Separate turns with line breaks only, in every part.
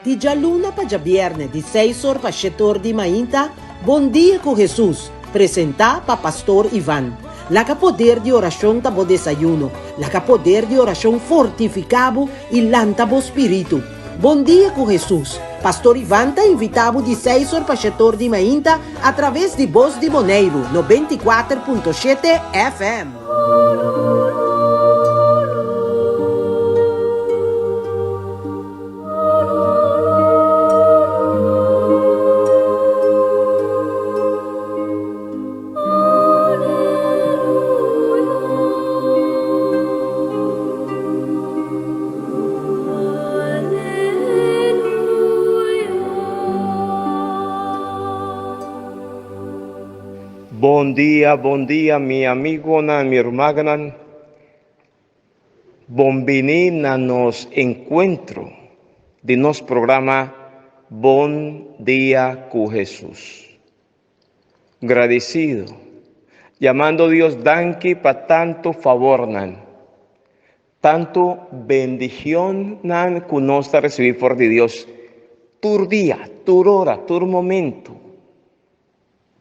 Di già luna pa già viernes, di 6 pa 7 di mainta, Bon dia con Jesus, presenta pa Pastor Ivan. La ca poder di oración tabo desayuno, la ca poder di oración fortificabo il lantabo spiritu. Bon dia con Jesus. Pastor Ivan ta invitavo di 6 pa 7 di mainta através di Voz di Moneiro, 94.7 FM.
Bon dia, mi amigo na mi hermana. Bombini na nos encuentro de nos programa Bon Día con Jesús. Agradecido, llamando a Dios danke pa tanto favor nan, tanto bendición nan que nos recibir por de Dios. Tur día, tur hora, tur momento.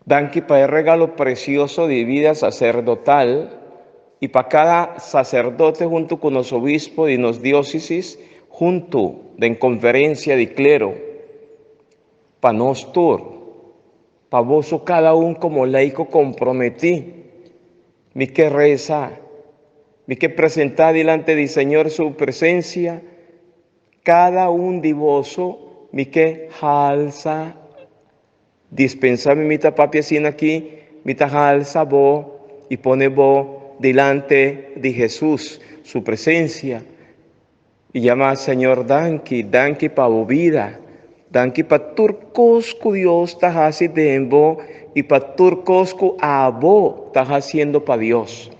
Danke para el regalo precioso de vida sacerdotal y para cada sacerdote junto con los obispos y los diócesis, junto en conferencia de clero, para nosotros, para vos cada uno como laico comprometí, mi que reza, mi que presentar delante del Señor su presencia, cada uno de vos, mi que alza, dispensame mi papia sin aquí, mi alza vos y pone vos delante de Jesús, su presencia, y llama Señor, danke pa vida, danke pa turcosco Dios está haciendo y pa turcosco a vos está haciendo pa Dios.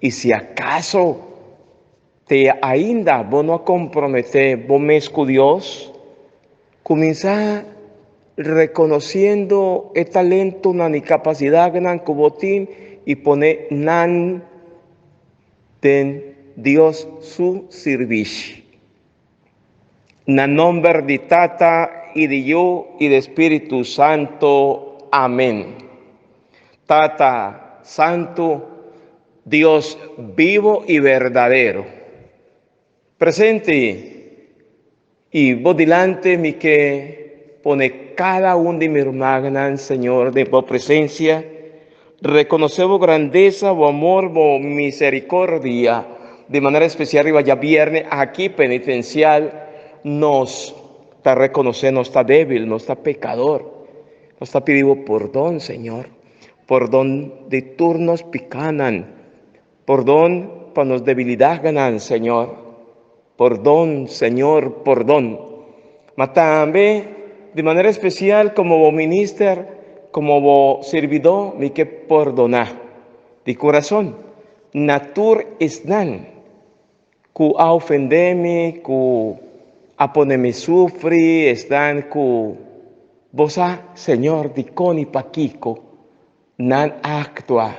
Y si acaso te ainda vos no comprometer vos mesco Dios, comienza reconociendo el talento, la capacidad nan cubotín y pone nan den Dios su servicio. En nombre de Tata y de yo y de Espíritu Santo. Amén. Tata Santo, Dios vivo y verdadero, presente y vos delante mi que pone cada uno de mi hermanos, Señor, de vos presencia. Reconocemos grandeza, o amor, o misericordia, de manera especial, y vaya viernes aquí penitencial, nos está reconociendo, no está débil, no está pecador, nos está pidiendo perdón, Señor, perdón de turnos picanan, perdón para nos debilidad ganan, Señor, perdón, Señor, perdón. Mas también, de manera especial, como minister, como servidor, me que perdonar de corazón. Natur es nan, que a ofenderme, que a ponerme sufrir, están que vos, Señor, de coni paquico, nan actua,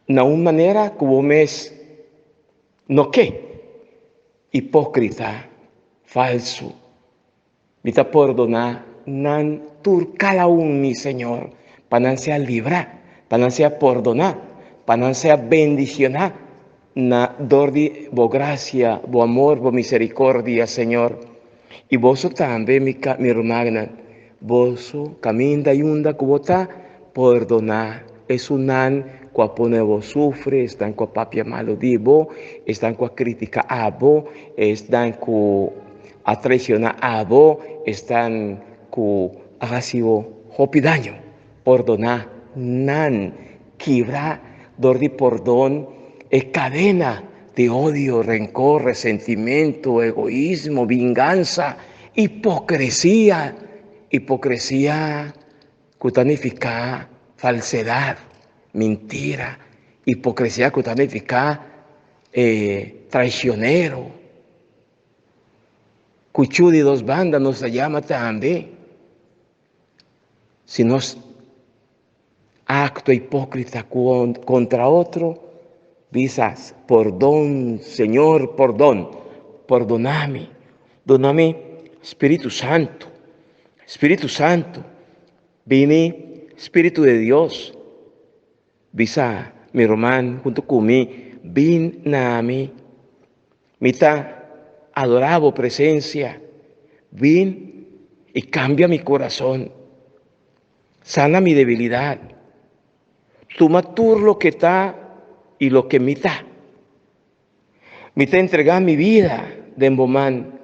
na una manera que vos me no que, hipócrita, falso, me ta perdonar, nan tur cada uno, mi Señor, para sea librar, para sea perdonar, para sea bendicionar, na dor de bo gracia, bo amor, bo misericordia, Señor. Y vos también, mi hermana, vos camina y unda que vota perdonar, es un nan que pone vos sufre, están que papia malo divo, están que critica a vos, están que a traicionar a vos, están que haga sido hopi daño, perdonar, nan, quibra, dor de perdón, es cadena de odio, rencor, resentimiento, egoísmo, venganza, hipocresía, que significa falsedad, mentira, hipocresía que significa traicionero, cuchú de dos bandas nos llama también. Si nos acto hipócrita contra otro, dices, perdón, Señor, perdón, perdóname, doname Espíritu Santo, vini Espíritu de Dios. Bisa mi Roman junto conmigo, vin nami, mita adorabo presencia, vin y cambia mi corazón, sana mi debilidad, toma tú lo que está y lo que mita entregar mi vida de embomán,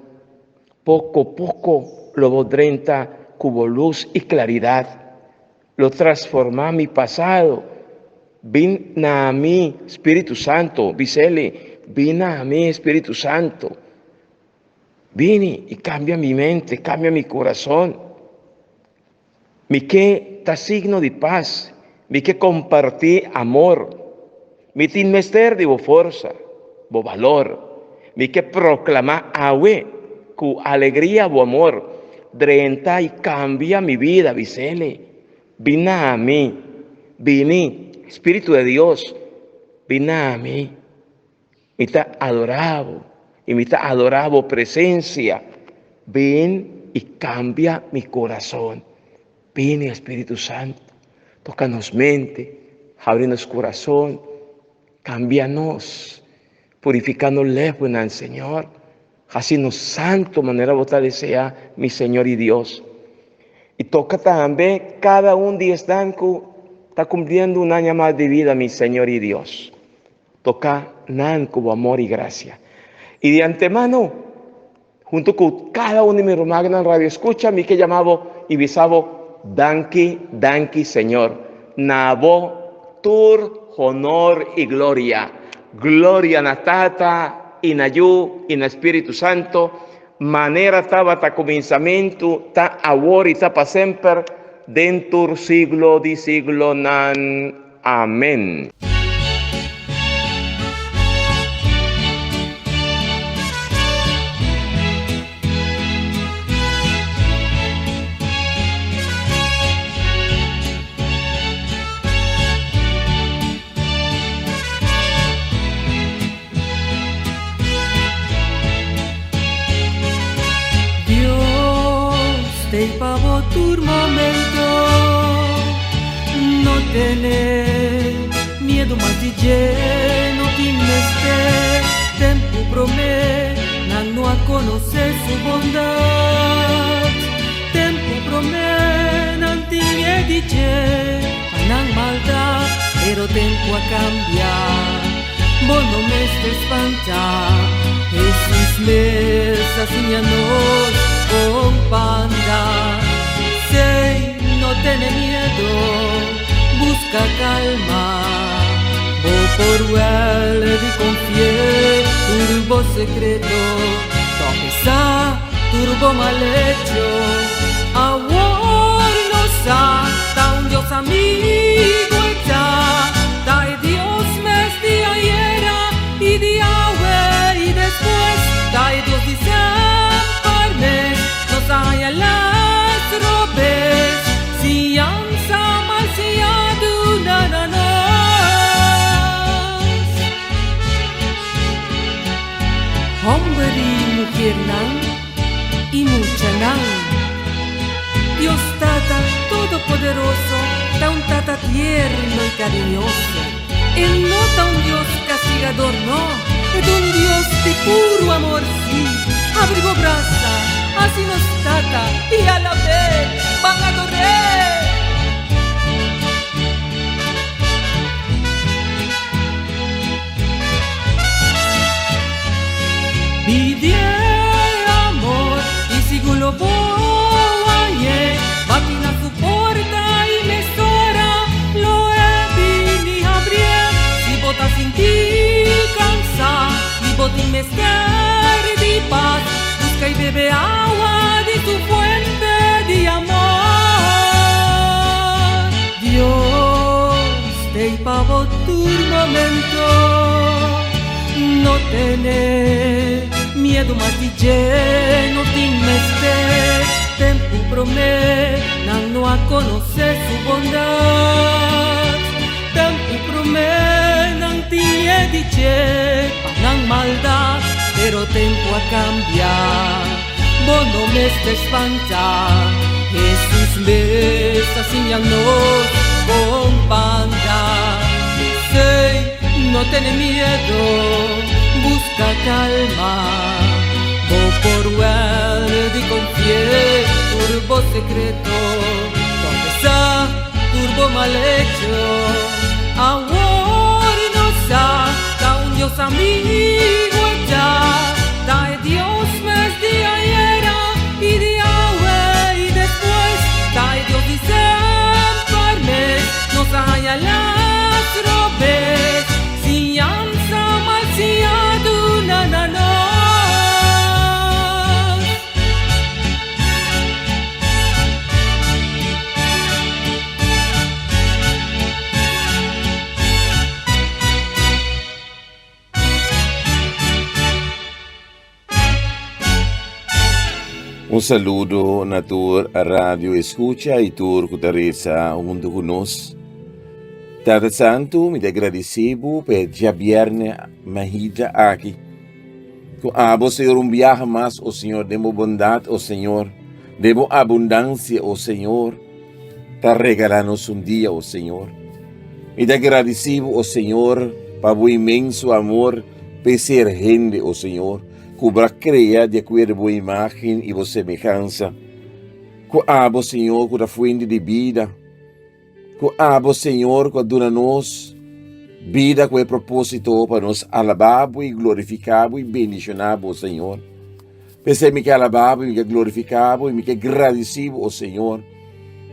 poco a poco lo vodrenta cubo luz y claridad, lo transforma mi pasado. Ven a mí, Espíritu Santo, Bisele, ven a mí, Espíritu Santo. Viene y cambia mi mente, cambia mi corazón. Mi que ta signo de paz, mi que compartir amor, mi tin mester de fuerza, bo valor, mi que proclamar awe, cu alegría bo amor, drenta y cambia mi vida, Bisele. Ven a mí, vini. Espíritu de Dios, ven a mí, me está adorado presencia, ven y cambia mi corazón, ven Espíritu Santo, tócanos mente, ábrenos corazón, cámbianos, purificanos lejos al Señor, así nos santo manera vos desea mi Señor y Dios, y toca también cada un día estanco, está cumpliendo un año más de vida, mi Señor y Dios. Toca nan como amor y gracia. Y de antemano, junto con cada uno de mis hermanos en radio escucha, mi que llamaba y visabo, danki, Señor. Nabo, tur, honor y gloria. Gloria na Tata, y na Yu, y na Espíritu Santo. Manera estaba ta comenzamiento, ta ahora y ta para siempre. Dentur siglo di siglo nan. Amén.
Te pavo tu momento, no tener miedo más de lleno, tineste, tempo promé, no a conocer su bondad, tempo promé, nantiñe dice, anan maldad, pero tempo a cambiar, vos no me espanta, Jesús me saciñanos, companda, sei, no tiene miedo, busca calma, por él de confiar, turbo secreto, topesa, turbo mal hecho, ahora no está un Dios amigo está, da Dios me día y era, y día y después, da Dios dice, saya las robes siang sama siadu nananos hombre y mujer nan y mucha nan Dios Tata todopoderoso da un Tata tierno y cariñoso Él no da un Dios castigador no es un Dios de puro amor sí abrigo brasa así nos trata y a la vez van a correr. Pide amor y sigo lo voy máquina su porta y me sora lo he vini abrir si botas sin ti cansa y botín me estar de paz y bebe agua de tu fuente de amor. Dios te pavo tu momento, no tener miedo más de lleno de este tempo promé, no a conocer su bondad, tempo promé, no tiene dice, panan maldad, pero tempo a cambiar, vos no me estés espantar. Jesús me está enseñándonos con panta. Sei, no ten miedo, busca calma. Vos por él di confie, turbo secreto, donde está turbo mal hecho. Ahora no está, da un Dios amigo ya, da Dios mes de ayer y de ahora y después, da Dios dice por mes, nos haya las robes, si ansa mal si aduna na no.
Un saludo na tur a rádio escucha e tur kutaresa junto conosco. Tata Santo, me agradecido per jabierne mahida aqui. Com abo, Senhor, viaja mais, o Senhor, demo bondade, o Senhor, demo abundância, o Senhor, tá regalando-nos dia, o Senhor. Me agradecido, o Senhor, para o imenso amor, per ser gente, o Senhor, cubra crea de acordo com a imagem e a semelhança. Com abo, Senhor, com a fonte de vida. Com abo, Senhor, com a dona-nos vida com o propósito para nos alabar e glorificar e bendicionar, o Senhor. Pensei me que alabar, me que glorificar e me que agradecer, o Senhor.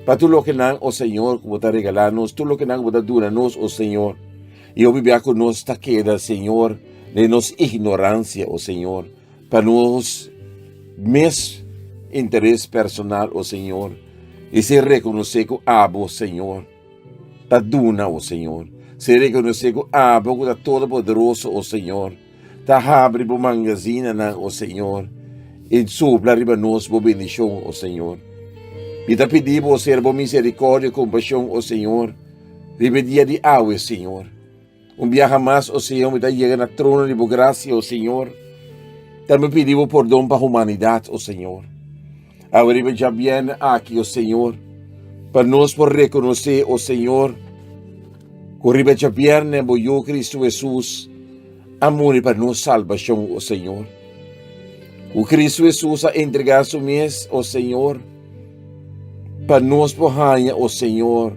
Para tudo o que não, o Senhor, que está regalando-nos, tudo o que não está dando-nos, o Senhor. E eu viver conosco está queda, Senhor, de nossa ignorância, o Senhor, para nos meus interesse personal, o Senhor, e se reconhecer que abo, Senhor, está duna, o Senhor, se reconhecer que abo, que está todo poderoso, o Senhor, está abre o magazine, o Senhor, e supla riba nos bo bendição, o Senhor. E está pedindo, o Senhor, bo misericórdia e compaixão, o Senhor, riba dia de aue, Senhor. Viaja mais, o Senhor, me está chegando na trono de graça, o Senhor. Também pedimos perdão para a humanidade, o Senhor. Agora já vem aqui, o Senhor, para nós por reconhecer, o Senhor, que já vem o Cristo Jesus, amor para nós salvação, o Senhor. O Cristo Jesus a entregar seu mês, o Senhor, para nós por ganhar, o Senhor,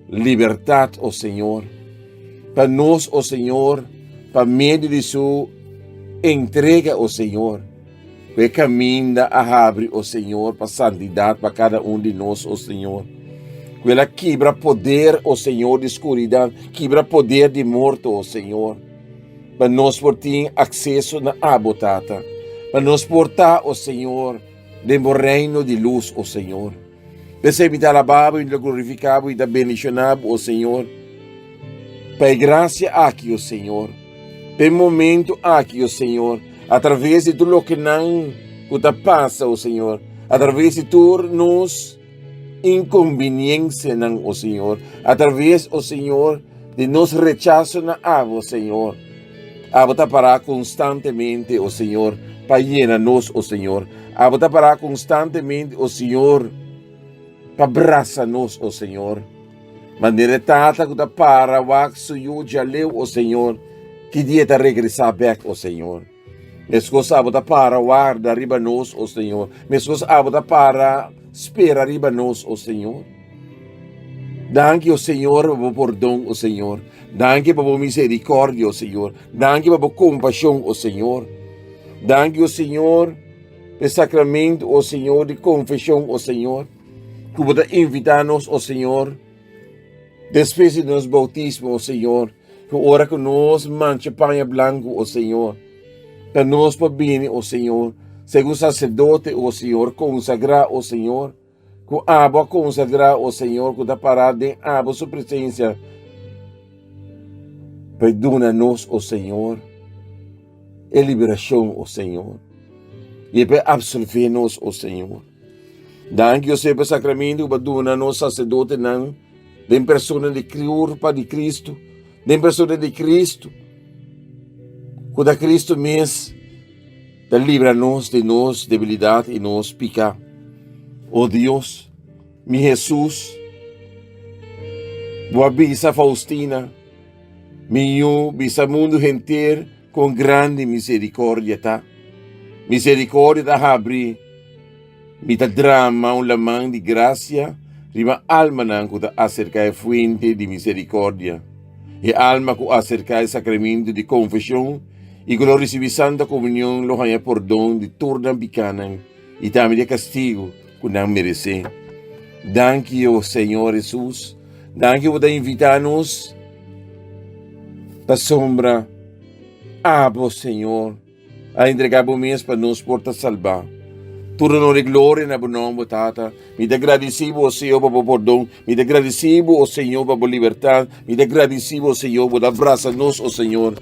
liberdade, o Senhor. Para nós, o Senhor, para meio de sua entrega, o Senhor, que caminha a abrir, o Senhor, para santidade para cada de nós, o Senhor. Que ela quebra poder, o Senhor, de escuridão, quebra poder de morte, o Senhor. Para nós por ter acesso na abotata, para nós portar, o Senhor, dentro do reino de luz, o Senhor. Para ser alabado e glorificado e bendicionado, o Senhor. Pai, graça aqui, o Senhor. Tem momento aqui, o Senhor. Através de tudo o que não passa, o Senhor. Através de turnos inconveniência, o Senhor. Através, o Senhor, de nos rechaço na água, o Senhor. A água está parar constantemente, o Senhor. Para llenar-nos, o Senhor. A água está parar constantemente, o Senhor. Para abraçar-nos, o Senhor. Maneira tata que para o axo já leu o Senhor, que dia está regressar back o Senhor. Mas coisa abota para o ar da riba nos o Senhor. Mas coisa abota para esperar riba nos o Senhor. Danke o Senhor por perdão o Senhor. Danke por misericórdia o Senhor. Danke por compaixão o Senhor. Danke o Senhor pelo sacramento o Senhor de confissão o Senhor. Que pode invitar-nos o Senhor. Depois de nos bautismo, o Senhor, que ora que nós mancha panha branco, o Senhor, para nós para bem, o Senhor, segundo sacerdote, o Senhor, consagrar, o Senhor, que água consagrar, o Senhor, que da parada em água sua presença, perdona-nos, o Senhor, e liberação, o Senhor, e para absolver-nos, o Senhor. Danke, o Senhor, para o sacramento, que perdona-nos, sacerdote, não, de persona de corpo de Cristo, de persona de Cristo, quando Cristo mesmo líbranos de nos debilidad y nos pica. Oh Dios, mi Jesús, boa bisa Faustina, minho bisa mundo gentil com grande misericórdia, tá? Misericórdia da abrir, mita drama lamang de graça, rima alma nanco da acerca a fuente de misericórdia, e alma co acerca a sacramento de confissão, e quando recebi santa comunhão, lo hanha perdão de torna bicanan, e também de castigo, que não merece. Danke, oh Senhor Jesus, danke por invitar-nos da sombra, abo, Senhor, a entregar o mês para nos porta salvar. Turno de glória na nome, Tata. Me dá agradecido ao Senhor por perdão. Me dá agradecido ao Senhor por liberdade. Me dá agradecido ao Senhor por abraçar-nos, ao Senhor.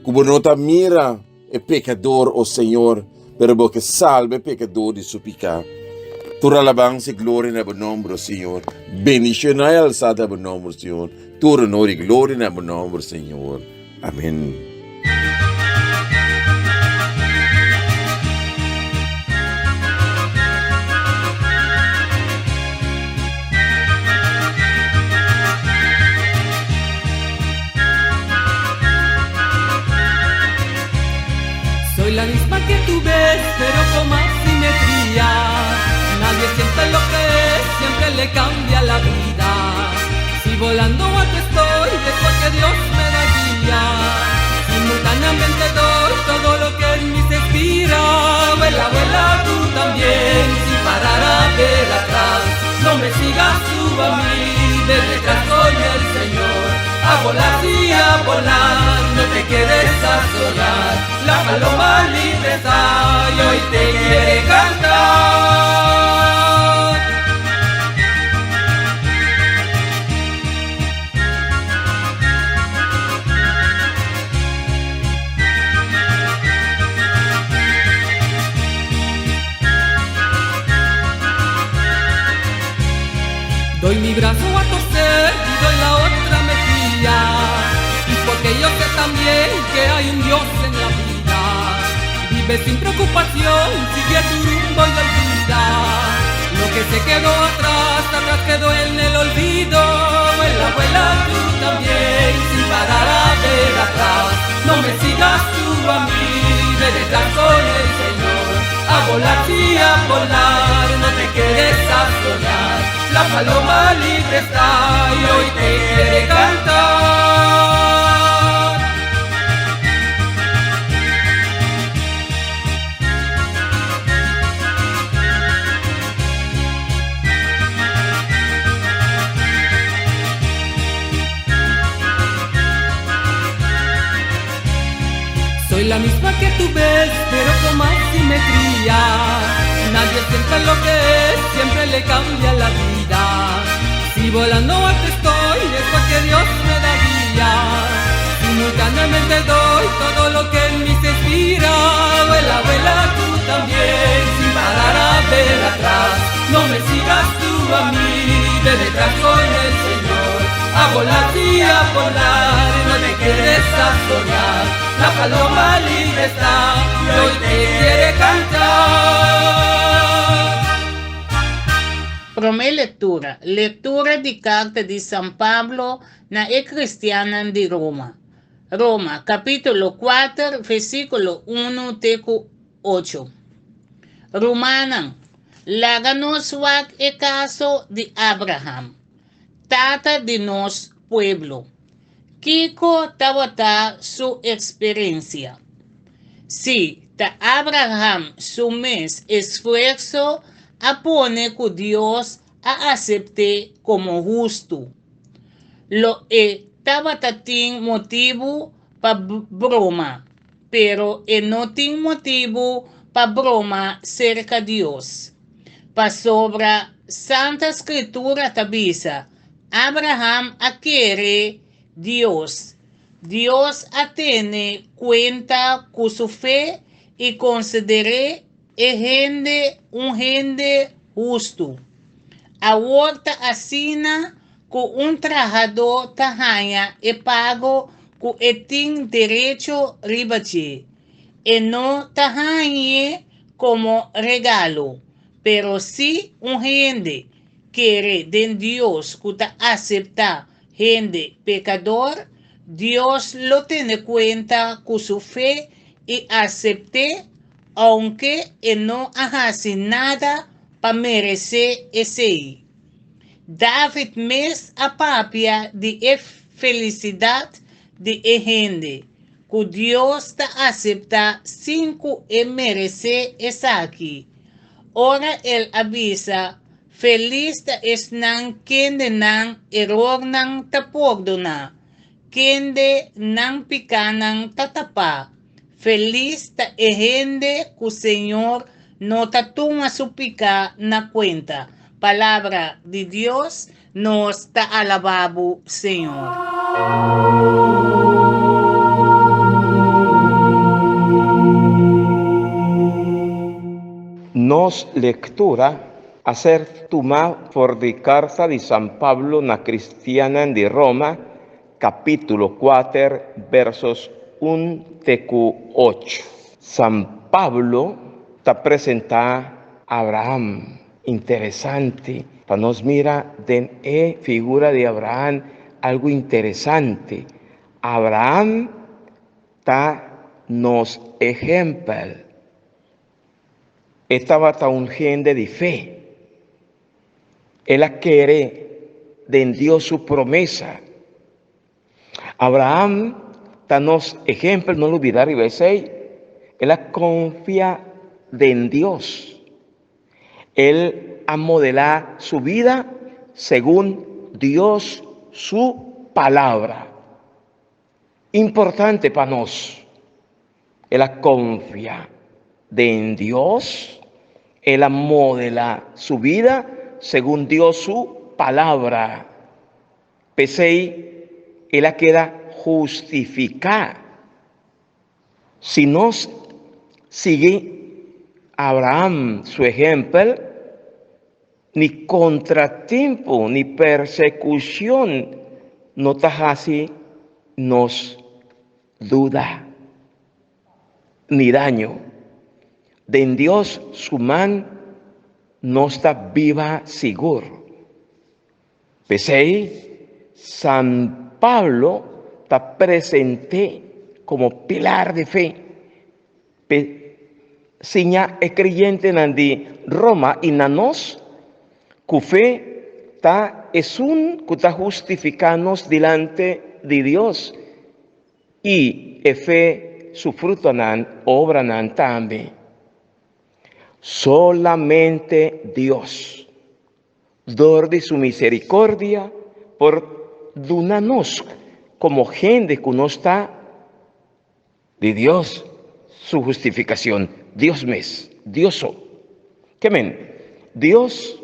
Como nota mira é pecador, ao Senhor, pero porque salve pecador de seu pecado. Tua alabança e glória na nome do Senhor. Bendição e alçada na nome do Senhor. Turno de glória na nome do Senhor. Amém.
Soy la misma que tú ves, pero con más simetría. Nadie siente lo que es, siempre le cambia la vida. Si volando aquí estoy, es porque Dios me da guía. Simultáneamente doy todo lo que en mí se inspira. Vuela, vuela tú también, sin parar a ver atrás. No me sigas tú a mí, de detrás con el Señor. A volar y a volar, no te quedes a soñar. La paloma libre está y hoy te quiere cantar. Doy mi brazo a torcer y doy la otra mejilla. Y porque yo sé también que hay un Dios en la vida. Vive sin preocupación, sigue tu rumbo y olvida lo que se quedó atrás, atrás quedó en el olvido. Vuela, vuela tú también, sin parar a ver atrás. No me sigas tú a mí, ve detrás con el Señor. A volar y a volar, no te quedes a soñar. La paloma libre está y hoy te quiere cantar. Soy la misma que tú ves, pero con más simetría. Nadie siente lo que es, siempre le cambia la vida. Si volando aquí estoy, es porque Dios me da guía. Simultáneamente doy todo lo que en mí se inspira. Vuela, vuela tú también, sin parar a ver atrás. No me sigas tú a mí, de detrás con el Señor. A volar y a volar, no te quedes a soñar. La paloma libre está y hoy te quiere cantar.
Prome lectura. Lectura di carta di San Pablo na Cristiana di Roma. Roma, capítulo 4, versículo 1 teco 8. Romanan, láganos wak e caso de Abraham, tata de nos pueblo. Kiko tawata su experiencia. Si ta Abraham su mes esfuerzo apone que Dios a acepte como justo. Lo tawatating motivo pa broma, pero no ting motivo pa broma cerca Dios. Pa sobra Santa Escritura tabisa, Abraham adquiere Dios. Dios tiene cuenta con su fe y considere un gente justo. Ahorita asina con un trabajador tajaña e pago con el derecho ribache. y no tajañe como regalo, pero si un gente quiere de Dios que acepta gente pecador, Dios lo tiene cuenta con su fe y acepte, aunque él no hace nada para merecer ese. David mes a papia de felicidad de gente, que Dios te acepta sin que merece esa aquí. Ora él avisa, feliz es nan quien nan error nan te perdona, quien nan picanan tatapa. Feliz te gente que Señor no te toma su pica na cuenta. Palabra de Dios nos está alabado, Señor.
Nos lectura a ser tomada por de carta de San Pablo na cristiana de Roma, capítulo 4, versos 1 tecu 8. San Pablo te presenta a Abraham. Interesante. Para nos mira de figura de Abraham algo interesante. Abraham ta nos ejemplo. Estaba ta un gente de fe. Él quiere de Dios su promesa. Abraham ta nos ejemplo, no lo olvidar y él confía en Dios. Él ha modelado su vida según Dios, su palabra. Importante para nosotros. Él confía en Dios. Él modela su vida según Dios, su palabra. Pese él queda justificada. Si nos sigue Abraham su ejemplo, ni contratiempo, ni persecución, no así nos duda, ni daño. De en Dios su man no está viva seguro. Pese San Pablo está presente como pilar de fe. Seña es creyente en Roma y nanos, que fe es un que está justificados delante de Dios y fe su fruto obra también. Solamente Dios, dor de su misericordia, por donarnos como gente que no está de Dios, su justificación. Dios mes, Dios ¿qué men? Dios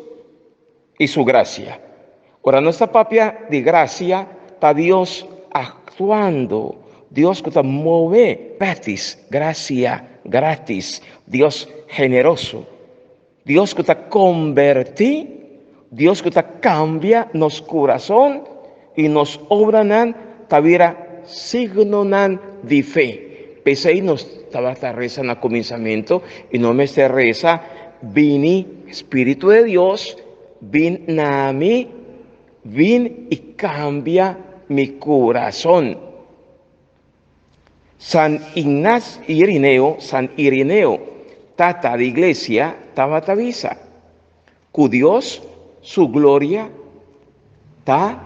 y su gracia. Ahora nuestra propia de gracia está Dios actuando. Dios que te mueve gratis, gratis. Dios generoso. Dios que te convertí. Dios que te cambia nos corazón y nos obran tavira signo de fe. Pese ahí nos estaba reza en el comenzamiento y no me se reza, vini Espíritu de Dios, vin nami, vin y cambia mi corazón. San Irineo, tata de iglesia, tabatavisa, que Dios, su gloria, ta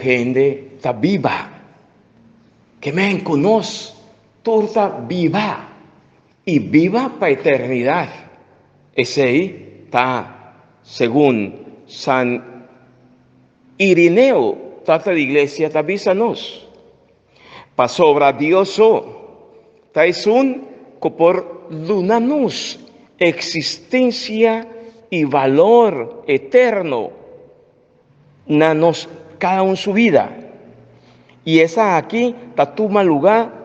gente, ta viva, que me conoce. Torta viva y viva para eternidad. Ese está según San Irineo, tata de iglesia, tavísanos. Pa sobra Dios, ta es un que por donarnos existencia y valor eterno, nanos cada uno su vida. Y esa aquí ta toma lugar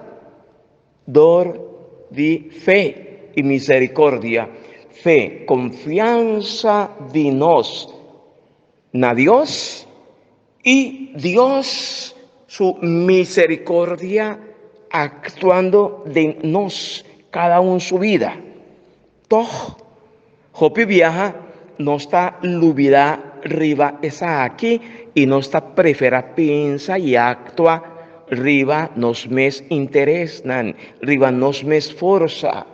dor de fe y misericordia. Fe, confianza de nos na Dios y Dios su misericordia actuando de nos cada uno su vida. Toch, Hopi viaja, no está lubida riba esa aquí y no está prefera pensa y actúa riba nos mes interesan, riba nos mes forza.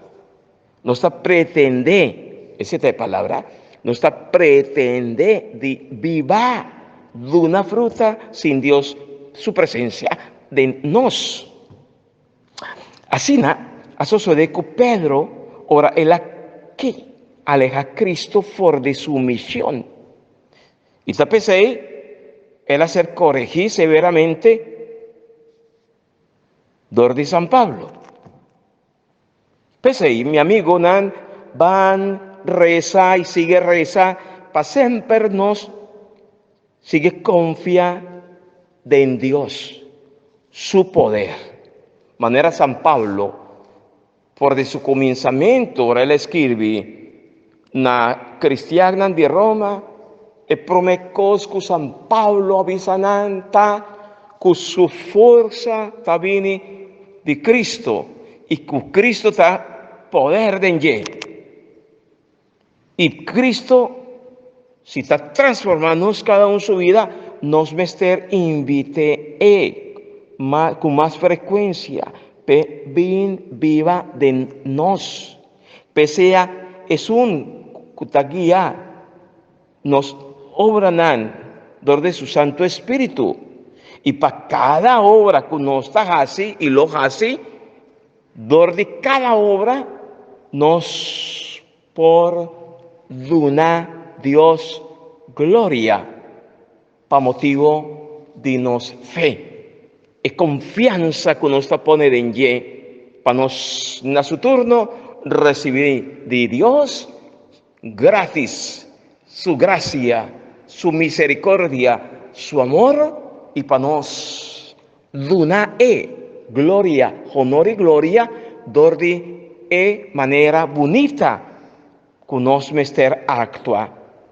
No está pretende, esa es la palabra, no está pretende de viva de una fruta sin Dios, su presencia de nos. Así a sucede con Pedro, ahora él aquí aleja a Cristo por de su misión. Y está pensé, él hacer corregir severamente dor de San Pablo. Pensé, mi amigo Nan van reza y sigue reza, para siempre nos sigue confía en Dios, su poder. Manera San Pablo, por de su comenzamiento, ahora él escribe, na cristiana de Roma, e promecos que San Pablo avisananta, que su fuerza está viene de Cristo, y que Cristo está poder de en y Cristo, si está transformando cada uno su vida, nos mester invite con más frecuencia, pe bin viva de nos, pesea es un guía, nos obran de su Santo Espíritu, y para cada obra que nos está así y lo así, de cada obra nos por duna Dios gloria para motivo de nos fe y confianza que nos pone en para nos en su turno recibir de Dios gratis su gracia, su misericordia, su amor y para nos duna gloria, honor y gloria de manera bonita que nos mester actua,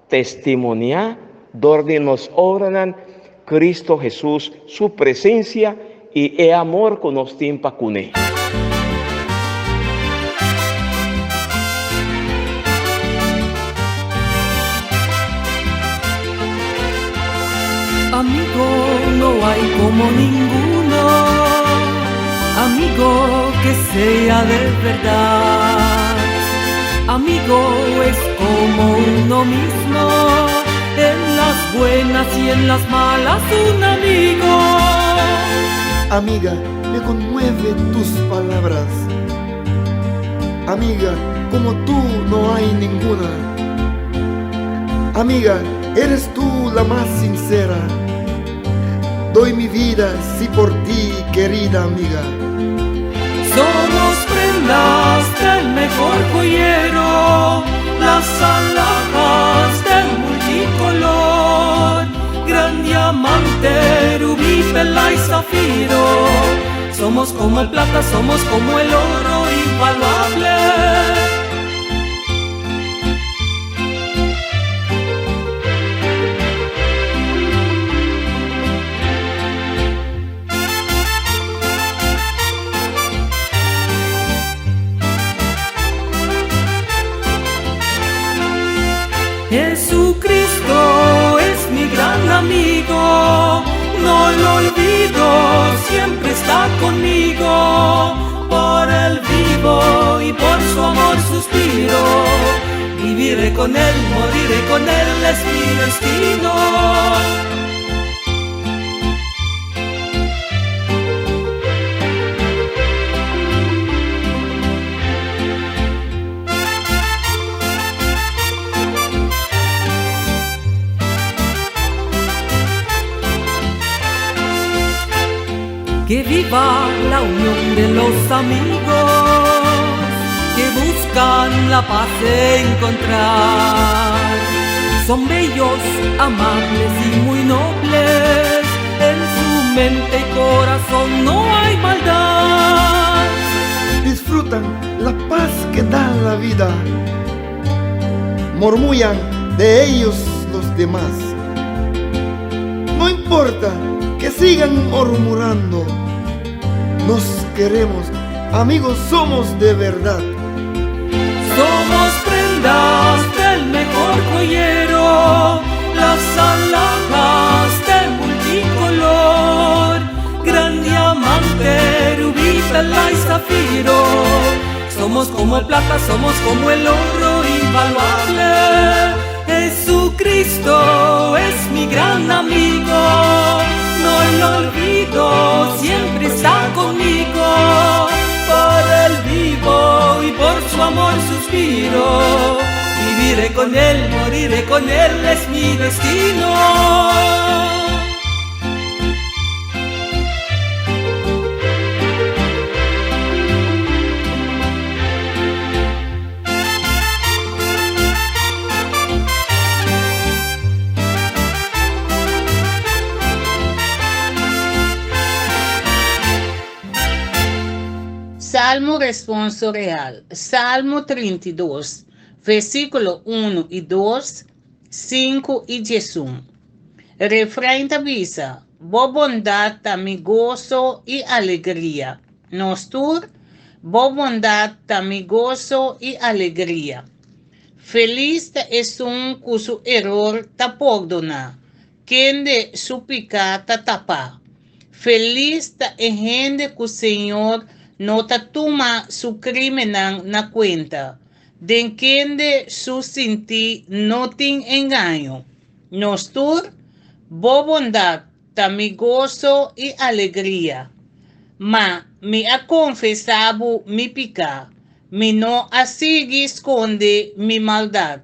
testimonia, donde nos obran Cristo Jesús, su presencia y el amor que nos tiene con él.
Amigo, no hay como ninguno, amigo que sea de verdad. Amigo es como uno mismo, en las buenas y en las malas un amigo.
Amiga, me conmueve tus palabras. Amiga, como tú no hay ninguna. Amiga, eres tú la más sincera. Doy mi vida si por ti, querida amiga.
Somos prendas del mejor joyero, las alhajas del multicolor, gran diamante, rubí, perla y zafiro. Somos como el plata, somos como el oro invaluable. Jesucristo es mi gran amigo, no lo olvido, siempre está conmigo. Por él vivo y por su amor suspiro, viviré con él, moriré con él, es mi destino. Que viva la unión de los amigos que buscan la paz de encontrar. Son bellos, amables y muy nobles, en su mente y corazón no hay maldad.
Disfrutan la paz que da la vida, murmullan de ellos los demás. No importa que sigan murmurando, nos queremos amigos somos de verdad.
Somos prendas del mejor joyero, las alhajas de multicolor, gran diamante, rubí, perla y zafiro. Somos como el plata, somos como el oro invaluable. Jesucristo es mi gran amigo, no lo olvido, siempre está conmigo. Por él vivo y por su amor suspiro. Viviré con él, moriré con él, es mi destino.
Salmo responsorial, Salmo 32, versículo 1 y 2, 5 y 11. Refrán avisa, bo bondad ta mi gozo y alegría. Nostur, bo bondad ta mi gozo y alegría. Feliz es un cuyo error ta perdona, quien de su pecata tapa. Feliz es gente que el Señor no te toma su crimen na cuenta, de quien de su sinti no te engaño. Nostur, bo bondad, ta mi gozo y alegría. Ma me ha confesado mi pecado, me no así esconde mi maldad.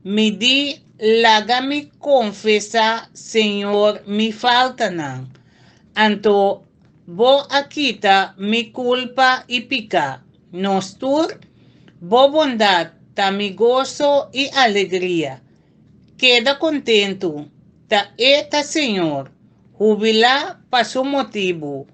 Me di laga mi confesa, Señor, mi falta nan. Anto bo aquita mi culpa y pica. Nostur, bo bondad, ta mi gozo y alegría. Queda contento, ta eta Señor, jubila pa su motivo.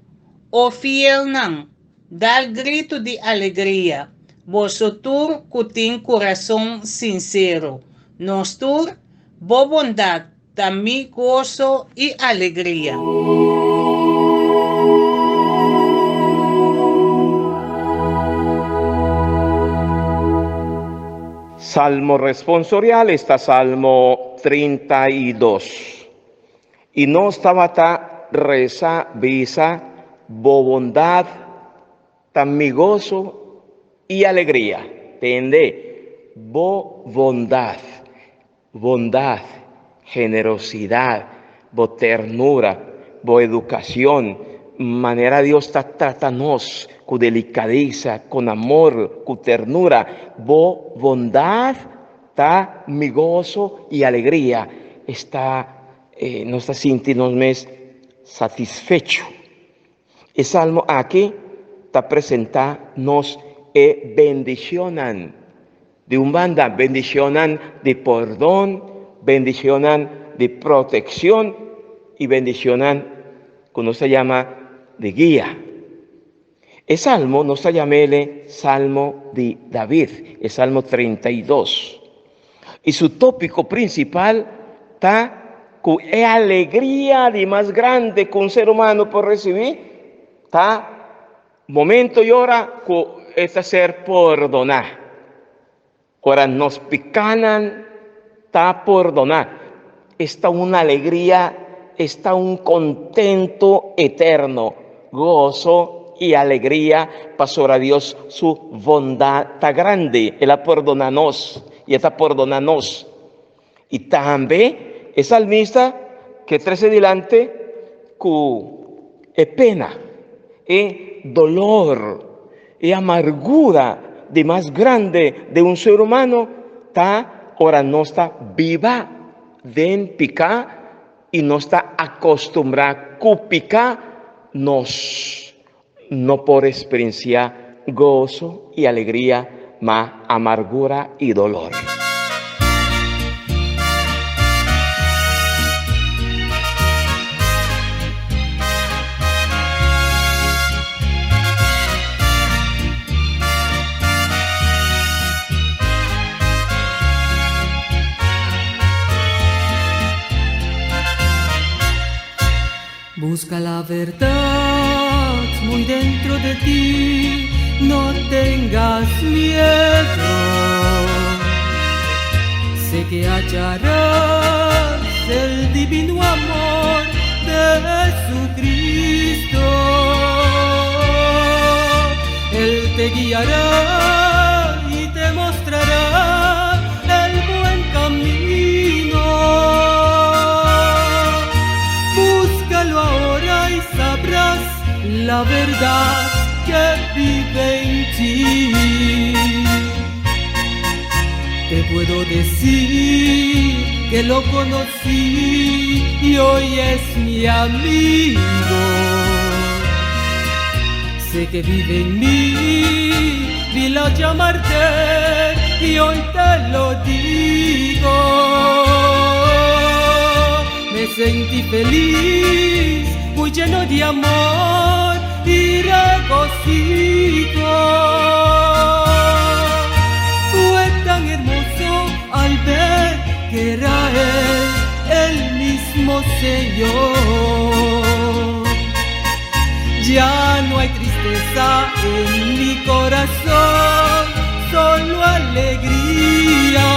O fiel nan, dal grito de alegría. Vosotros que ten corazón sincero. Nostur, bo bondad, ta mi gozo y alegría.
Salmo responsorial está Salmo 32. Y no estaba ta reza, visa, bo bondad, tan mi gozo y alegría. Tende, bo bondad, bondad, generosidad, bo ternura, bo educación, manera Dios está tratanos con delicadeza, con amor, con ternura, bo bondad, ta mi gozo y alegría. Nos está sintiéndonos satisfecho. El salmo aquí está presentándonos bendicionan de un banda, bendicionan de perdón, bendicionan de protección y bendicionan que nos se llama de guía. El salmo nos llama Salmo de David, el Salmo 32. Y su tópico principal está con alegría de más grande que un ser humano por recibir. Está momento y hora que este ser perdonar. Ahora nos picanan, está perdonar. Está una alegría, está un contento eterno, gozo y alegría pasó a Dios su bondad tan grande. Él ha perdonado y está perdonando. Y también el salmista que trae adelante que pena, dolor, amargura de más grande de un ser humano, ahora no está viva de picar y no está acostumbrada a picar no por experiencia gozo y alegría, mas amargura y dolor.
Busca la verdad muy dentro de ti, no tengas miedo. Sé que hallarás el divino amor de Jesucristo. Él te guiará y te mostrará el buen camino. Búscalo ahora y sabrás la verdad que vive en ti. Te puedo decir que lo conocí y hoy es mi amigo. Sé que vive en mí, vilo llamarte y hoy te lo digo. Me sentí feliz, muy lleno de amor y regocijo. Fue tan hermoso al ver que era Él, el mismo Señor. Ya no hay tristeza en mi corazón, solo alegría.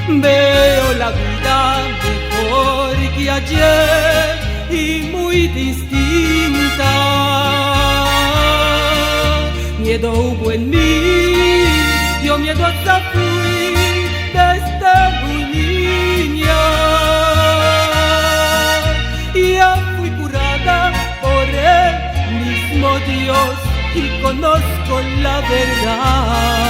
Veo la vida mejor que ayer y muy distinta. Miedo hubo en mí, yo miedosa fui desde muy niña. Ya fui curada por el mismo Dios y conozco la verdad.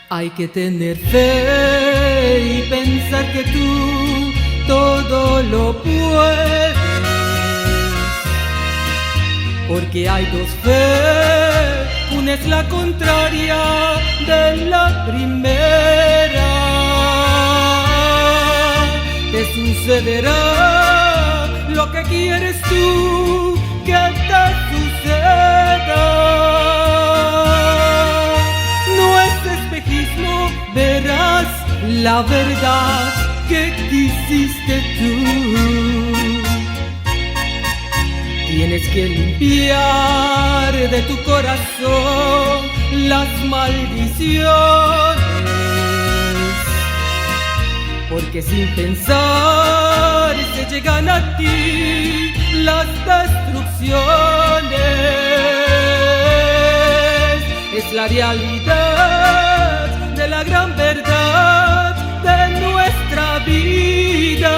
Hay que tener fe y pensar que tú todo lo puedes, porque hay dos fe, una es la contraria de la primera. Te sucederá lo que quieres tú que te suceda. Verás la verdad que quisiste tú. Tienes que limpiar de tu corazón las maldiciones, porque sin pensar se llegan a ti las destrucciones. Es la realidad de la gran verdad de nuestra vida.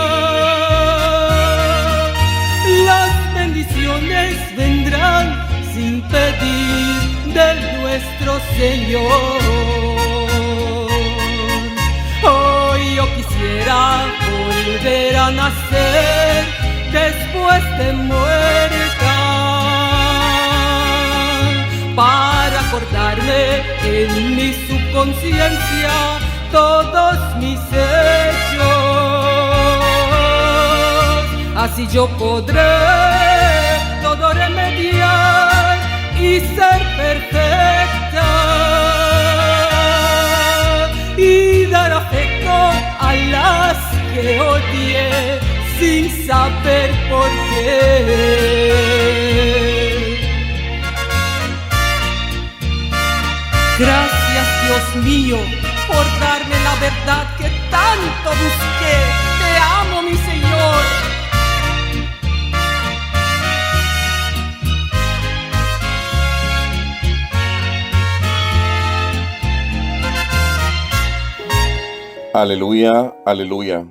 Las bendiciones vendrán sin pedir de nuestro Señor. Hoy yo quisiera volver a nacer después de muerta, para acordarme en mi subconsciencia todos mis hechos. Así yo podré todo remediar y ser perfecta y dar afecto a las que odié sin saber por qué. Gracias, Dios mío, por darme la verdad que tanto busqué. Te amo, mi Señor.
Aleluia, aleluia.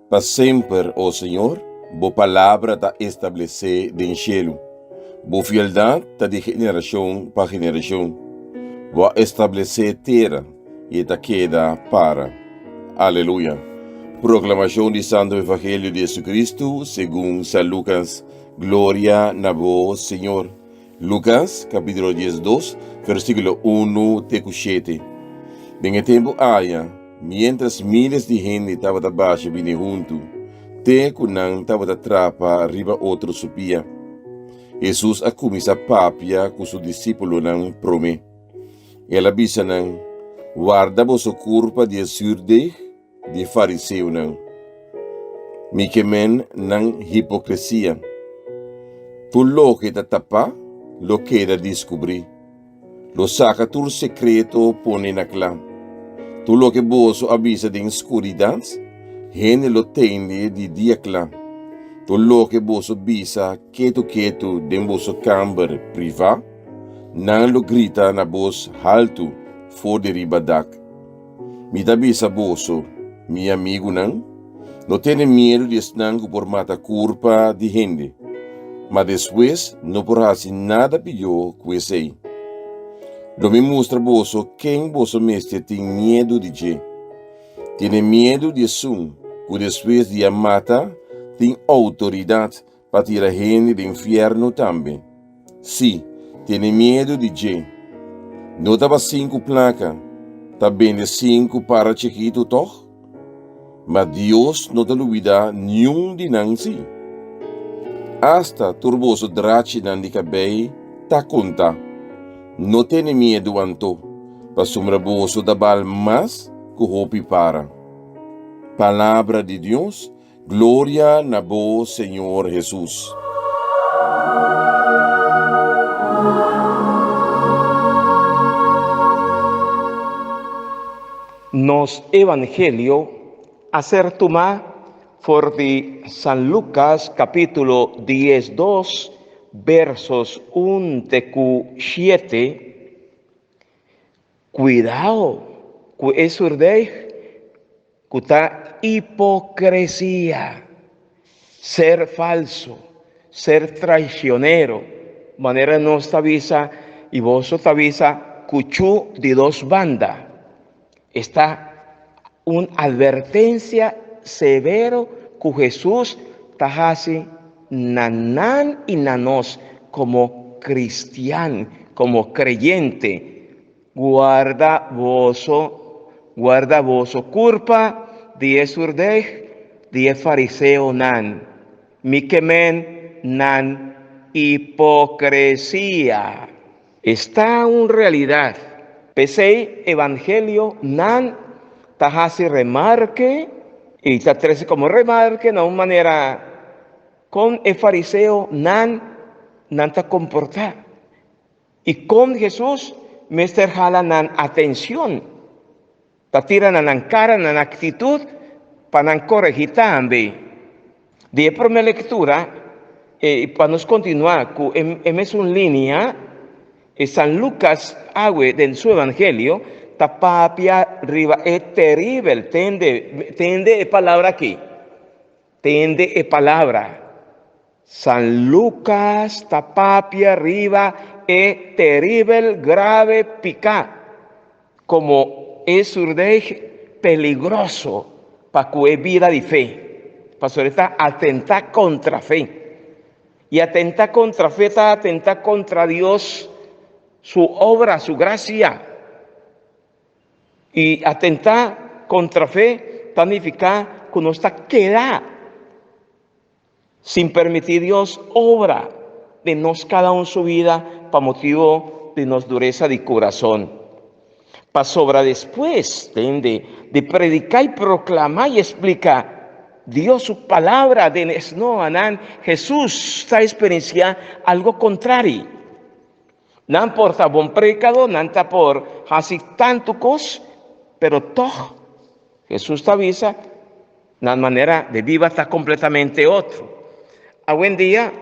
Para sempre, ó Senhor, boa palavra está estabelecida em cielo. Boa fieldade está de geração para geração. Boa estabelecer terra e está queda para. Aleluia. Proclamação do Santo Evangelho de Jesus Cristo, segundo São Lucas. Glória na vós, Senhor. Lucas, capítulo 12, versículo 1 até 7. Bem tempo haya, mientras miles de gente estaba abaixo vindo junto, te kunang estava da trapa arriba outro subia. Jesus a começa papia com seu discípulo nang prome. Ela bisa nang guarda vosso culpa de surde de fariseu nang. Mikemen nang hipocrisia. Tu lo que da tapa, lo que da descobrir. Lo saca tu secreto pone na clã. Tu lo que vosso avisa de escuridão, gente lo tende de dia clã. Tu lo que vosso bisa quieto de vosso camber privado, não lo grita na voz alto for de ribadak. Mi da bisa vosso, mi amigo não tem medo de estar por mata culpa de gente, mas depois não por fazer nada pior que esse. Lo me mostra vosso quem vosso mestre tem medo de je. Tem medo de sum, que depois de mata tem autoridade para tirar gente do inferno também. Sim, tem medo de je. Não estava 5 placas, também de 5 para chiquito toch? Mas Deus não te olvida nenhum de nansi. Hasta turboso drache nan de cabelo, ta conta. Não tem medo anto, para sombraboso da bal mas que hopi para. Palavra de Deus, glória na voz Senhor Jesus.
Nos Evangelio hacer tomar for de San Lucas capítulo 12 versos 1-7. Cuidado con eso de hipocresía, ser falso, ser traicionero, manera no está visa y vos está visa cuchú de 2 bandas. Está una advertencia severo que Jesús tajase nanan y nanos como cristiano, como creyente. Guarda voso culpa de esurdej, de fariseo nan, miquemen nan hipocresía. Está una realidad. Pese evangelio nan tajase remarque y ta 13 como remarque de una manera con el fariseo nan ta comportar. Y con Jesús Mr. jala nan atención. Ta tira nan cara, nan actitud, para nan corregir también. De primera lectura, para nos continuar, es una línea, San Lucas, en su evangelio, tapapia riba es terrible, tende palabra aquí, tende palabra. San Lucas, tapapia riba es terrible, grave, pica, como es urdej peligroso para que vida de fe, para sobre todo atentar contra fe. Y atentar contra fe está atentar contra Dios, su obra, su gracia. Y atentar contra fe significa que no está queda sin permitir Dios obra de nos cada uno su vida para motivo de nos dureza de corazón. Para sobra después de predicar y proclamar y explicar Dios su palabra de no anan Jesús está experiencia algo contrario. No importa buen predicador, no importa por hacer tanto cos, pero todo Jesús te avisa, la manera de vida está completamente otro. A buen día,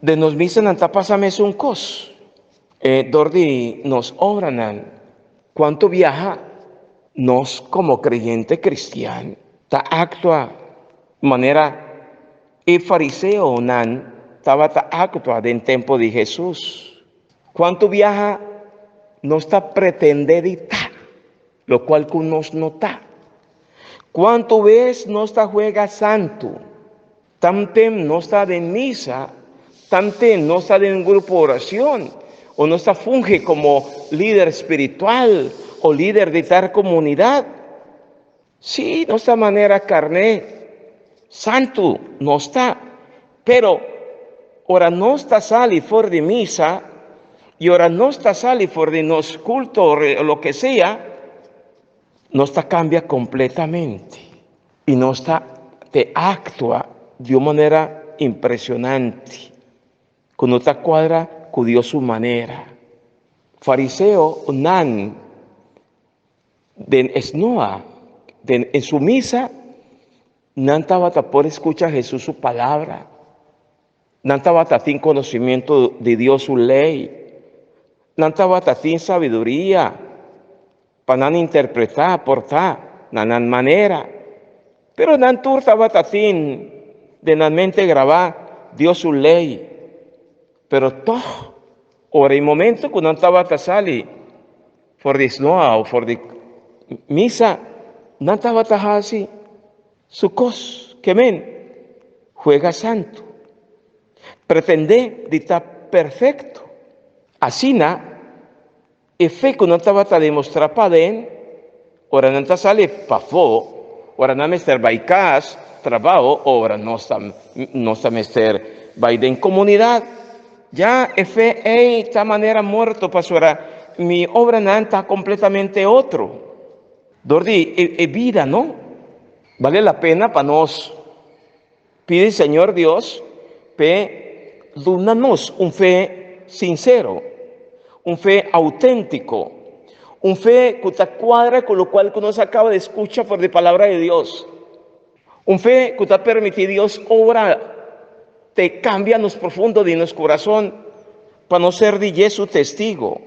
de nos dicen anta pasame un cos, dordi nos obran, cuánto viaja nos como creyente cristiano, ta actúa manera y fariseo nan, estaba ta actúa en tiempo de Jesús. Cuánto viaja no está pretendedita, lo cual con nos nota. Cuánto vez no está juega santo, tamtem no está de misa, tamtem no está de un grupo de oración, o no está funge como líder espiritual o líder de tal comunidad, Sí, nuestra manera carne, santo, no está. Pero, ora no está sali fuera de misa, y ora no está sali fuera de nos culto o lo que sea, no está cambia completamente. Y no está, te actúa de una manera impresionante. Cuando te cuadra con Dios su manera. Fariseo nan den esnoa en su misa nan estaba por escuchar Jesús su palabra, nan estaba sin conocimiento de Dios su ley, nan estaba sin sabiduría para nan interpretar, aportar, nan manera, pero nan tur estaba sin de nan mente grabar Dios su ley, pero todo ora el momento que nan estaba sali for the snow o for the misa, nan estaba así. Su cos, que men, juega santo. Pretende de estar perfecto. Así e fe que no estaba a demostrar para den, ora no está sale pa fo, ora no mester baicas, trabajo, ora no está mester en comunidad. Ya e fe esta manera muerto, pasora, mi obra no está completamente otro. Dordi, vida, ¿no? Vale la pena para nos pide Señor Dios, dúnanos un fe sincero, un fe auténtico, un fe que te cuadra con lo cual nos acaba de escuchar por la palabra de Dios, un fe que te permite Dios obra, te cambia en los profundos de nuestro corazón para no ser de Jesús testigo.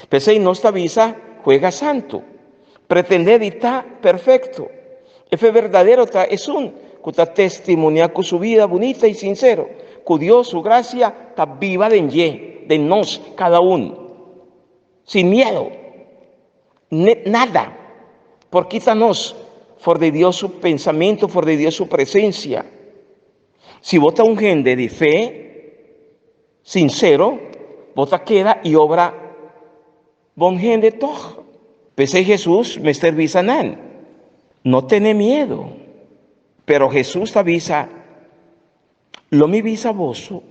Pese y no esta visa juega santo, pretende editar perfecto. El fe verdadero es un que está testimonia con su vida bonita y sincero, que Dios, su gracia, está viva de nos, cada uno, sin miedo, nada, por quítanos, for de Dios su pensamiento, for de Dios su presencia. Si vota un gente de fe, sincero, vota queda y obra bon gente todo. Pese Jesús, me servizanan. No tiene miedo, pero Jesús te avisa, lo mi visa voso,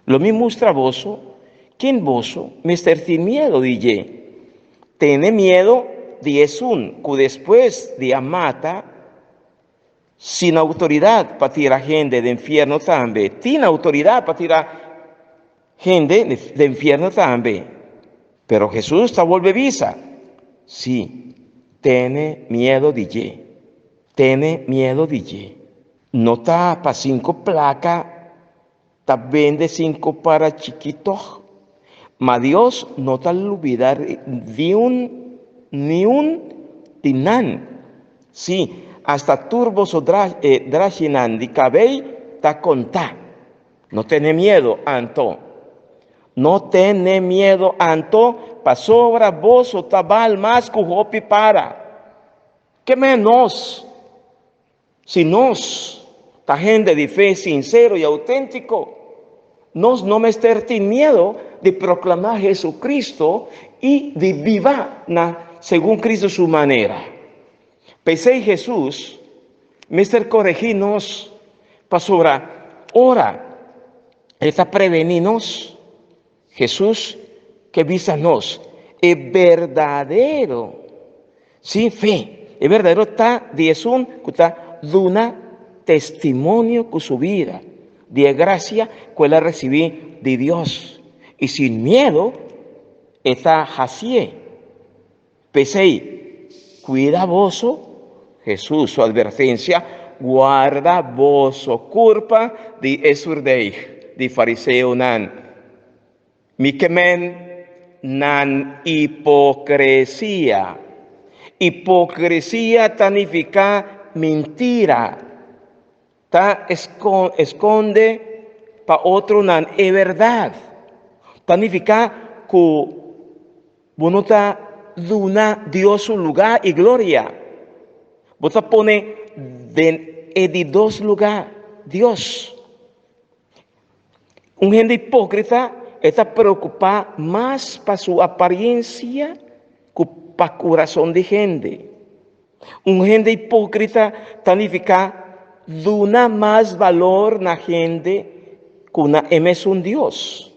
lo mi muestra voso, ¿quién voso? Mister sin miedo, dije, tiene miedo de Esun, que después de amata, sin autoridad para tirar gente de infierno también, tiene autoridad para tirar gente de infierno también, pero Jesús te vuelve visa, sí, tiene miedo, dije. Tiene miedo, DJ. No está para 5 placas, está vende 5 para chiquitos. Ma Dios no te olvidar ni un tinan. Sí, hasta turbos o drashinan de cabello está contá. No tiene miedo, Anto. No tiene miedo, Anto. Pa sobra vos o tabal más que para. ¿Qué menos? Si nos, la gente de fe sincero y auténtico, nos no me estar sin miedo de proclamar a Jesucristo y de vivir según Cristo su manera. Pese Jesús, me estar corregirnos para sobre ora, está preveninos, Jesús que visanos, es verdadero, sin fe, es verdadero está de un que está duna testimonio con su vida, de gracia que la recibí de Dios. Y sin miedo está así. Pese cuida voso, Jesús, su advertencia, guarda voso culpa de esurdei, de fariseo nan. Miquemen nan hipocresía. Hipocresía tanifica mentira, ta esconde para otro nan es verdad. Significa que uno ta duna Dios su lugar y gloria. Vos pone de 2 lugares Dios. Un gente hipócrita está preocupada más para su apariencia que para el corazón de gente. Un gente hipócrita significa duna más valor na gente que una es un Dios.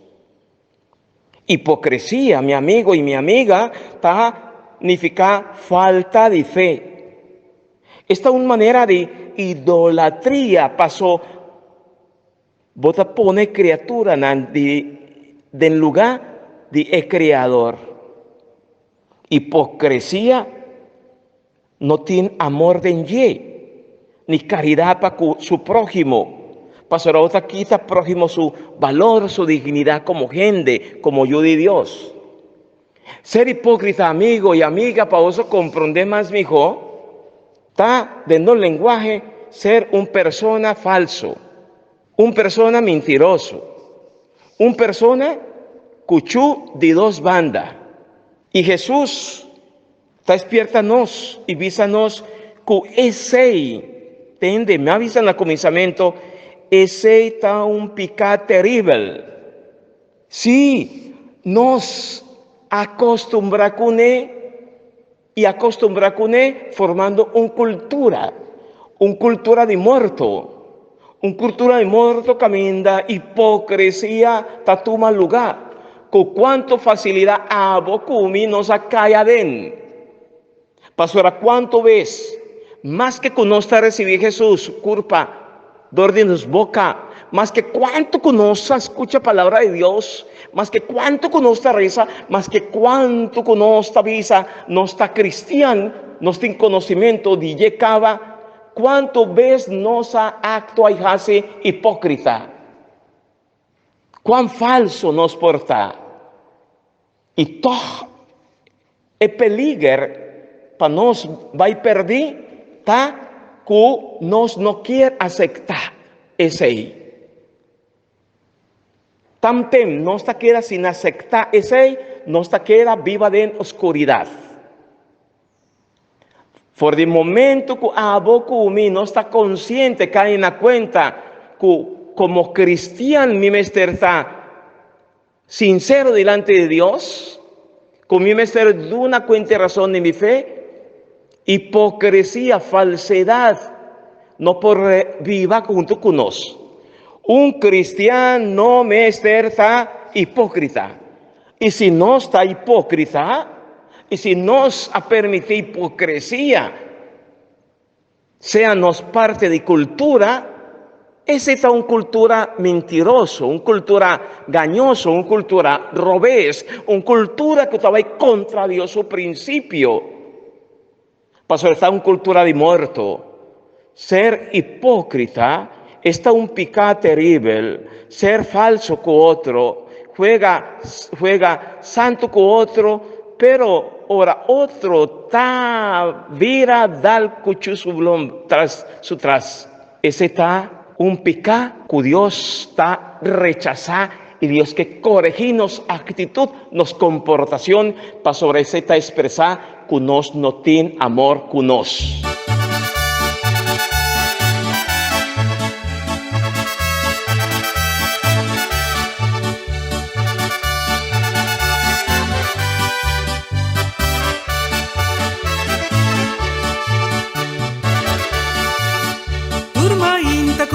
Hipocresía, mi amigo y mi amiga, significa falta de fe. Esta es una manera de idolatría pasó. Bota pone criatura en lugar de creador. Hipocresía no tiene amor de nadie, ni caridad para su prójimo. Pasará otra quita prójimo su valor, su dignidad como gente, como yo de Dios. Ser hipócrita, amigo y amiga, para eso comprender más, mijo, está dentro del lenguaje ser un persona falso, un persona mentiroso, un persona cuchú de dos bandas. Y Jesús está despierta-nos y vísanos que ese, tende, me avisan al comenzamiento, ese está un pecado terrible. Sí, nos acostumbra con él y acostumbra con él formando una cultura de muerto, una cultura de muerto camina hipocresía tatuma lugar, con cuánto facilidad abocumi nos acaya den. Pastora, ¿cuánto ves? Más que conozca recibir Jesús, culpa, dórdenos boca, más que cuánto conozca, escucha palabra de Dios, más que cuánto conozca reza, más que cuánto conozca visa, no está cristiano, no está en conocimiento de llegaba, cuánto ves nos acto y hace hipócrita, cuán falso nos porta, y todo el peligro para nos va a perder, ta que nos no quiere aceptar ese. También no está queda sin aceptar ese, no está queda viva en oscuridad. Por el momento que aboco mi no está consciente, cae en la cuenta que como cristiano mi mester está sincero delante de Dios, con mi mester de una cuenta razón de mi fe, hipocresía, falsedad, no por viva junto con nosotros. Un cristiano no me está hipócrita. Y si no está hipócrita, y si nos ha permitido hipocresía, sea nos parte de cultura, esa es una cultura mentirosa, una cultura engañosa, una cultura robés, una cultura que estaba contra Dios su principio. Pasó está una cultura de muerto. Ser hipócrita está un pecado terrible. Ser falso con otro, juega santo con otro, pero ahora otro ta vira dal cuchu su tras. Ese está un pecado que Dios está rechazando y Dios que corregimos actitud, nos comportación para sobre ese está expresar que nos no tiene amor con nos.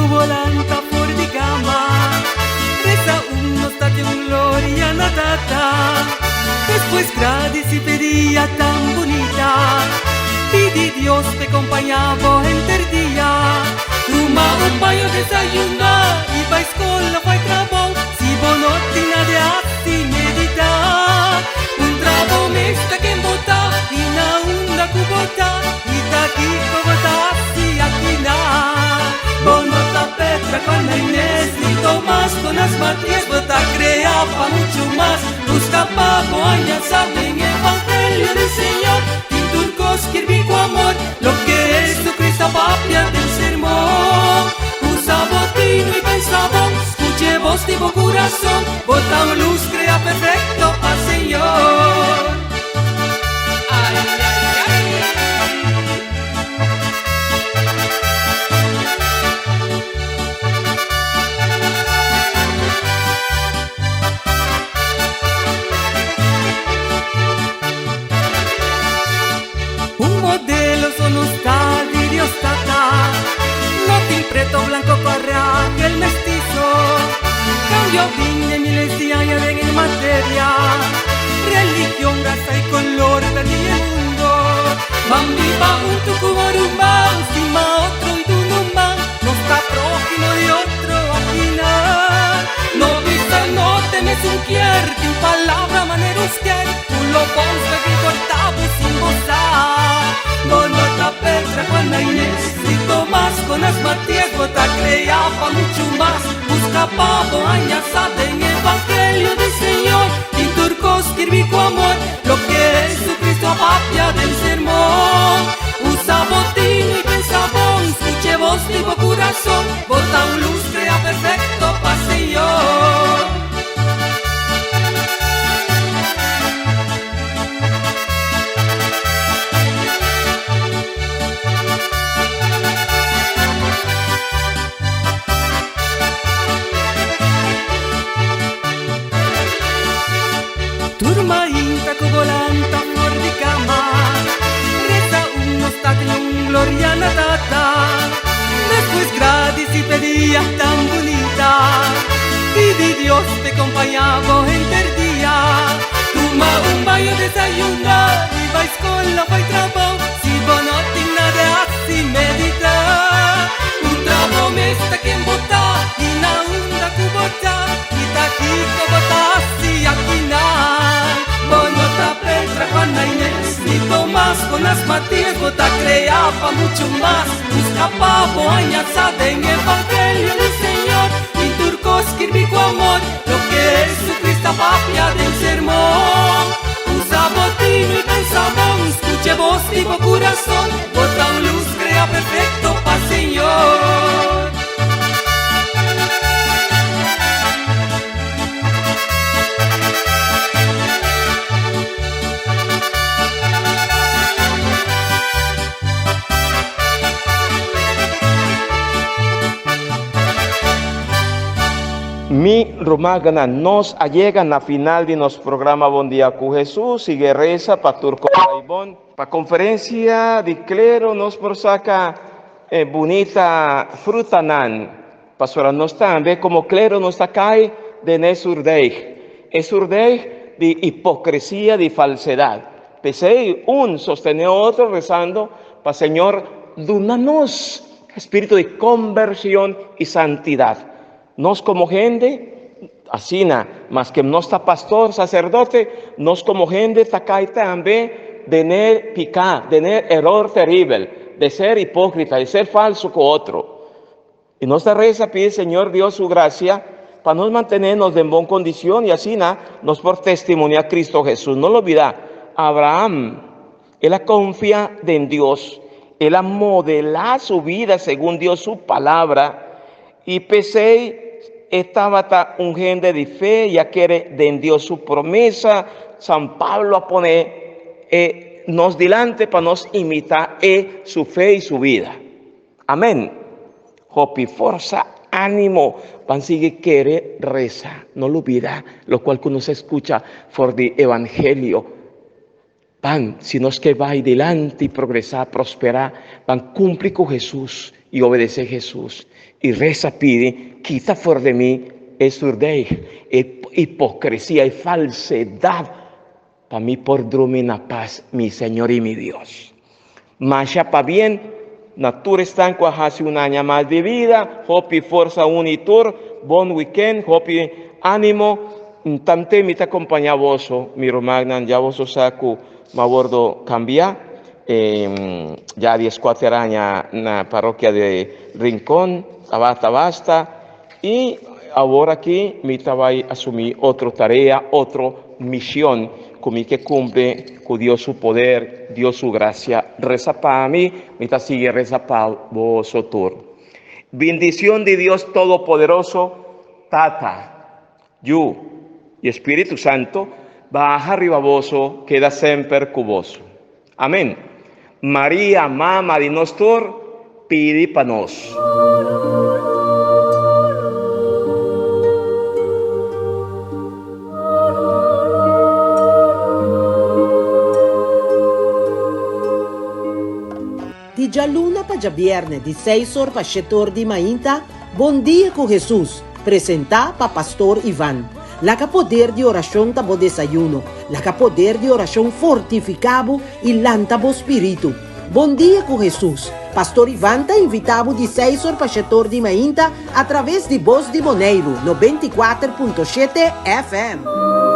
Volanta fuori di cama, resta uno state un gloria natata, después gradi si pedía tan bonita, pidi Dios te acompañaba en día, ruma un baño desayuna, y va a escola fai trabajo, si bonottina de atti medita, un trabo mesta que embota, y na una cubota, y ta aquí cubota si aquina. Bonota Petra con Inés y Tomás con las Matías, bota crea pa' mucho más. Busca papo, añaza en Evangelio del Señor. En turcos kirbico amor, lo que es tu Cristo papia del sermón. Usa botino y pensamos, escuche voz tipo corazón. Bota luz, crea perfecto al Señor. Ay, ay, ay. Sono iglesia y en materia, religión, raza y color del mundo. Bambi pa un tucubarumán, sima otro y dunumán, no está prójimo de otro aquina. No visa, no temes un quier, que en palabra manera usted, un lo ponce que cortamos sin gozar. Bonota Petra, Juana Inés y Tomás, con las Matías, bota crea pa mucho más. Busca pavo, añazada en evangelio del Señor, y turcos kirbico amor, lo que Jesucristo apapia del sermón. Usa botín y pensabón, escuche voz tipo corazón, bota un luz crea perfecto pa' Señor. Turma inta volanta flor di cama, reza uno stato in un gloria natata. Después gratis y pedía tan bonita, y di Dios te acompañaba en día. Toma un baño desayuna, y vais con la fai trabajo, si vos no tienes nada así medita. Un trabo me está quien bota, y na onda cubota, y ta aquí cubota así aquí na. Bonota Petra, Juana Inés y Tomás, con las Matías, bota crea pa' mucho más. Busca pavo, añazada en evangelio del Señor, y turcos kirbico amor, lo que Jesucristo papia del sermón. Usa botín y pensabón, escuche voz tipo corazón, bota un luz crea perfecto pa' Señor.
Mi romagana nos allegan a final de nos programa Bon Día con Jesús y reza pa turco paibón pa conferencia de clero nos por saca bonita frutanan pastora nos también como clero nos cae de nesurdei es urdei de hipocresía de falsedad pese un sostener otro rezando pa Señor dunanos espíritu de conversión y santidad. Nos como gente, así más que no está pastor, sacerdote, nos como gente está también de tener picá, de tener error terrible, de ser hipócrita, de ser falso con otro. Y nuestra reza pide, Señor Dios, su gracia, para nos mantenernos en buena condición y así nos por testimonio a Cristo Jesús. No lo olvida, Abraham, él confía en Dios, él modela su vida según Dios, su palabra, y pese estaba un gente de fe, ya quiere de Dios su promesa. San Pablo a poner nos delante para nos imitar su fe y su vida. Amén. Hopi, fuerza, ánimo. Van sigue querer reza. No lo olvida, lo cual que nos escucha por el evangelio. Van, si nos que va delante y progresar, prosperar, van cumplir con Jesús y obedecer a Jesús. Y reza pide, quita fuera de mí surdei, hipocresía y falsedad, para mí por dormir paz, mi Señor y mi Dios. Masha pa bien, natura están hace un año más de vida, hopi fuerza unitur, bon weekend, hopi ánimo, tante mi te acompaña voso, mi romagnan, ya voso saco, ma bordo cambia, ya 14 años en la parroquia de Rincón, basta, y ahora aquí me voy a asumir otra tarea, otra misión, como que cumple con Dios su poder, Dios su gracia. Reza para mí, me sigue reza para vosotros. Bendición de Dios Todopoderoso, Tata, Yu y Espíritu Santo, baja arriba voso, queda siempre con vos. Amén. María, Mama de nosotros, pide para nos.
Di già luna pa già viernes, di 6 horas pa 7 horas di mainta, Bon Dia con Jesús, presenta pa Pastor Iván. La que poder de oração tabo desayuno. La que poder de oração fortificado e lantabo espírito. Bom dia com Jesus. Pastor Ivan está invitado de 6 horas para 7 horas de manhã através de Voz de Boneiro, 94.7 FM.